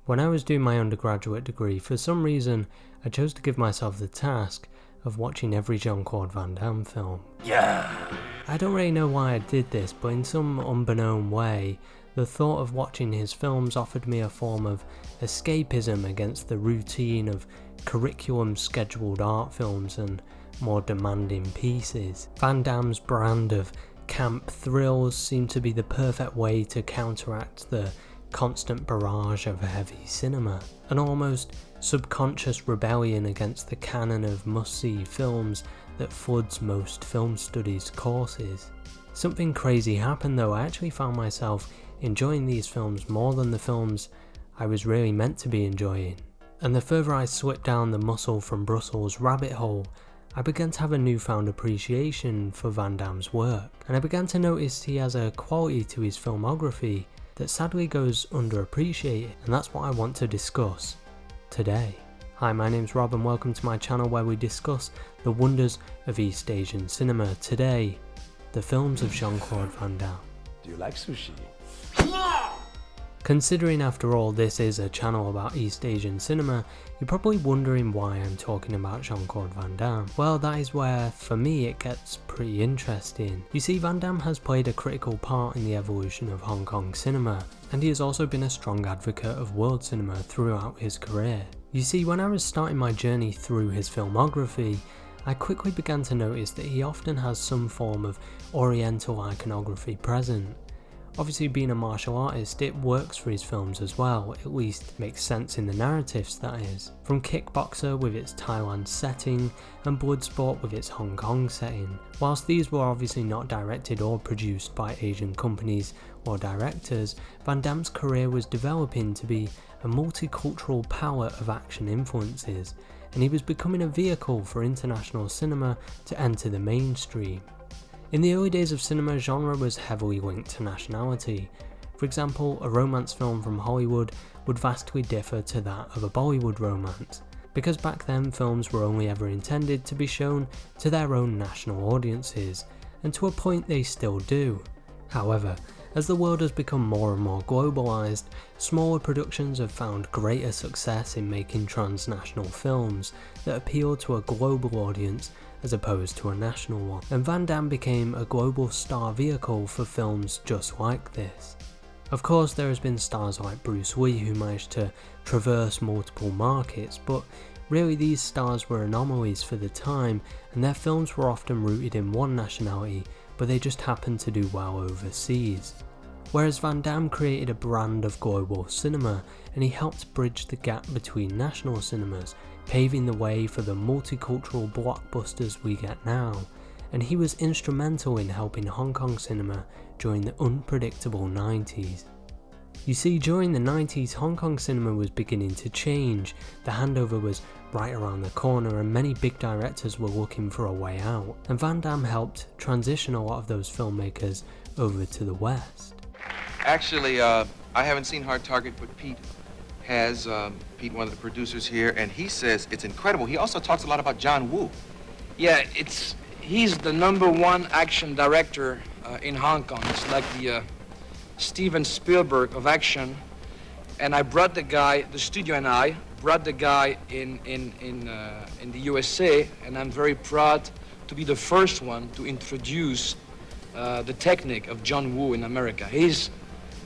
When I was doing my undergraduate degree, for some reason I chose to give myself the task of watching every Jean-Claude Van Damme film. Yeah! I don't really know why I did this, but in some unbeknown way, the thought of watching his films offered me a form of escapism against the routine of curriculum-scheduled art films and more demanding pieces. Van Damme's brand of camp thrills seemed to be the perfect way to counteract the constant barrage of heavy cinema, an almost subconscious rebellion against the canon of must-see films that floods most film studies courses. Something crazy happened though. I actually found myself enjoying these films more than the films I was really meant to be enjoying. And the further I slipped down the muscle from Brussels rabbit hole, I began to have a newfound appreciation for Van Damme's work, and I began to notice he has a quality to his filmography that sadly goes underappreciated, and that's what I want to discuss today. Hi, my name's Rob and welcome to my channel where we discuss the wonders of East Asian cinema. Today, the films of Jean-Claude Van Damme. Do you like sushi? Considering after all this is a channel about East Asian cinema, you're probably wondering why I'm talking about Jean-Claude Van Damme. Well, that is where, for me, it gets pretty interesting. You see, Van Damme has played a critical part in the evolution of Hong Kong cinema, and he has also been a strong advocate of world cinema throughout his career. You see, when I was starting my journey through his filmography, I quickly began to notice that he often has some form of Oriental iconography present. Obviously, being a martial artist, it works for his films as well, at least makes sense in the narratives, that is. From Kickboxer with its Thailand setting, and Bloodsport with its Hong Kong setting. Whilst these were obviously not directed or produced by Asian companies or directors, Van Damme's career was developing to be a multicultural palette of action influences, and he was becoming a vehicle for international cinema to enter the mainstream. In the early days of cinema, genre was heavily linked to nationality. For example, a romance film from Hollywood would vastly differ to that of a Bollywood romance, because back then films were only ever intended to be shown to their own national audiences, and to a point they still do. However, as the world has become more and more globalised, smaller productions have found greater success in making transnational films that appeal to a global audience as opposed to a national one, and Van Damme became a global star vehicle for films just like this. Of course, there has been stars like Bruce Lee who managed to traverse multiple markets, but really these stars were anomalies for the time, and their films were often rooted in one nationality, but they just happened to do well overseas. Whereas Van Damme created a brand of global cinema, and he helped bridge the gap between national cinemas, paving the way for the multicultural blockbusters we get now, and he was instrumental in helping Hong Kong cinema during the unpredictable 90s. You see, during the 90s, Hong Kong cinema was beginning to change, the handover was right around the corner and many big directors were looking for a way out, and Van Damme helped transition a lot of those filmmakers over to the West. Actually, I haven't seen Hard Target, but Pete has, Pete, one of the producers here, and he says it's incredible. He also talks a lot about John Woo. Yeah, he's the #1 action director in Hong Kong. It's like the Steven Spielberg of action. And I brought the guy, the studio and I brought the guy in the USA, and I'm very proud to be the first one to introduce the technique of John Woo in America. He's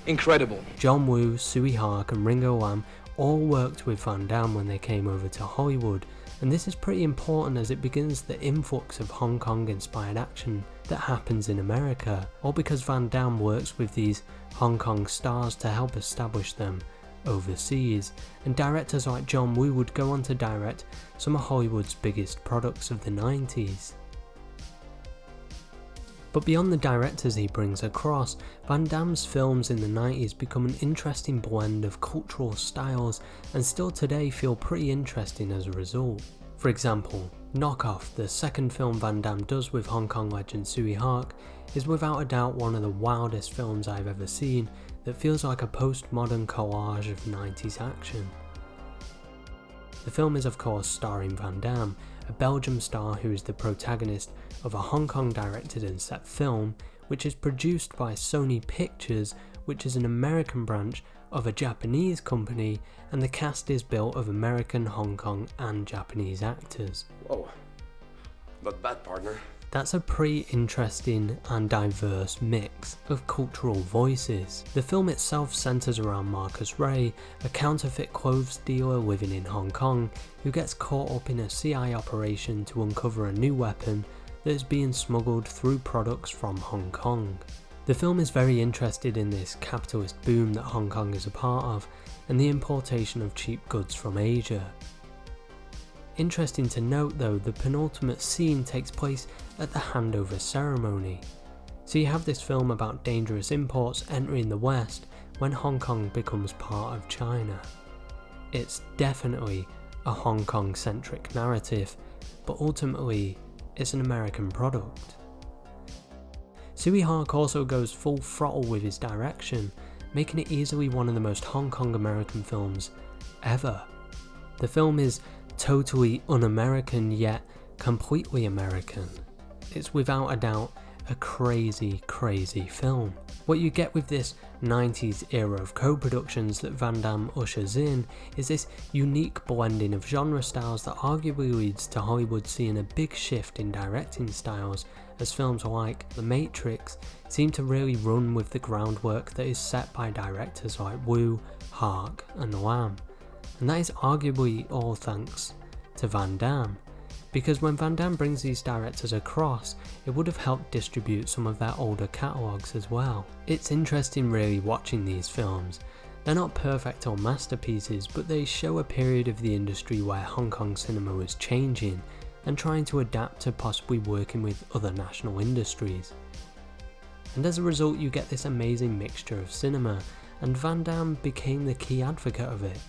incredible. John Woo, Tsui Hark and Ringo Lam all worked with Van Damme when they came over to Hollywood, and this is pretty important as it begins the influx of Hong Kong inspired action that happens in America, all because Van Damme works with these Hong Kong stars to help establish them overseas, and directors like John Woo would go on to direct some of Hollywood's biggest products of the 90s. But beyond the directors he brings across, Van Damme's films in the 90s become an interesting blend of cultural styles and still today feel pretty interesting as a result. For example, Knockoff, the second film Van Damme does with Hong Kong legend Tsui Hark, is without a doubt one of the wildest films I've ever seen that feels like a postmodern collage of 90s action. The film is of course starring Van Damme, a Belgium star who is the protagonist of a Hong Kong directed and set film, which is produced by Sony Pictures which is an American branch of a Japanese company, and the cast is built of American, Hong Kong and Japanese actors. Whoa. Not bad, partner. That's a pretty interesting and diverse mix of cultural voices. The film itself centres around Marcus Ray, a counterfeit clothes dealer living in Hong Kong who gets caught up in a CI operation to uncover a new weapon that is being smuggled through products from Hong Kong. The film is very interested in this capitalist boom that Hong Kong is a part of and the importation of cheap goods from Asia. Interesting to note though, the penultimate scene takes place at the handover ceremony. So you have this film about dangerous imports entering the West when Hong Kong becomes part of China. It's definitely a Hong Kong centric narrative, but ultimately it's an American product. Tsui Hark also goes full throttle with his direction, making it easily one of the most Hong Kong American films ever. The film is totally un-American yet completely American. It's without a doubt a crazy film. What you get with this 90s era of co-productions that Van Damme ushers in is this unique blending of genre styles that arguably leads to Hollywood seeing a big shift in directing styles, as films like The Matrix seem to really run with the groundwork that is set by directors like Woo, Hark and Lam. And that is arguably all thanks to Van Damme, because when Van Damme brings these directors across, it would have helped distribute some of their older catalogues as well. It's interesting really watching these films. They're not perfect or masterpieces, but they show a period of the industry where Hong Kong cinema was changing and trying to adapt to possibly working with other national industries. And as a result you get this amazing mixture of cinema, and Van Damme became the key advocate of it.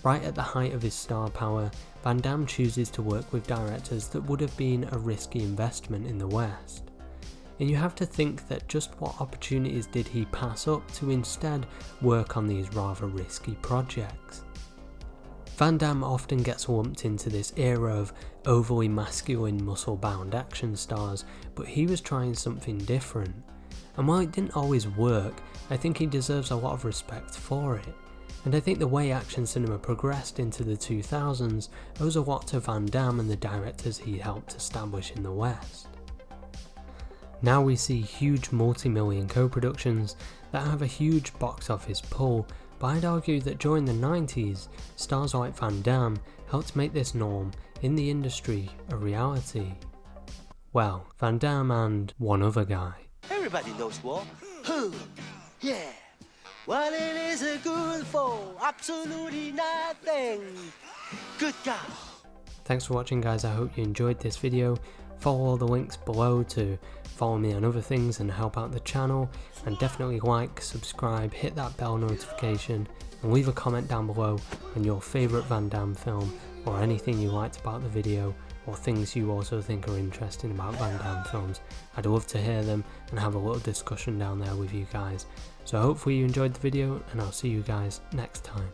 Right at the height of his star power, Van Damme chooses to work with directors that would have been a risky investment in the West. And you have to think that just what opportunities did he pass up to instead work on these rather risky projects. Van Damme often gets lumped into this era of overly masculine muscle-bound action stars, but he was trying something different. And while it didn't always work, I think he deserves a lot of respect for it. And I think the way action cinema progressed into the 2000s owes a lot to Van Damme and the directors he helped establish in the West. Now we see huge multi-million co-productions that have a huge box office pull, but I'd argue that during the 90s, stars like Van Damme helped make this norm in the industry a reality. Well, Van Damme and one other guy. Everybody knows war. Yeah. What it is good for? Absolutely nothing. Good God. Thanks for watching guys, I hope you enjoyed this video. Follow all the links below to follow me on other things and help out the channel, and definitely like, subscribe, hit that bell notification and leave a comment down below on your favourite Van Damme film or anything you liked about the video or things you also think are interesting about Van Damme films. I'd love to hear them and have a little discussion down there with you guys. So hopefully you enjoyed the video and I'll see you guys next time.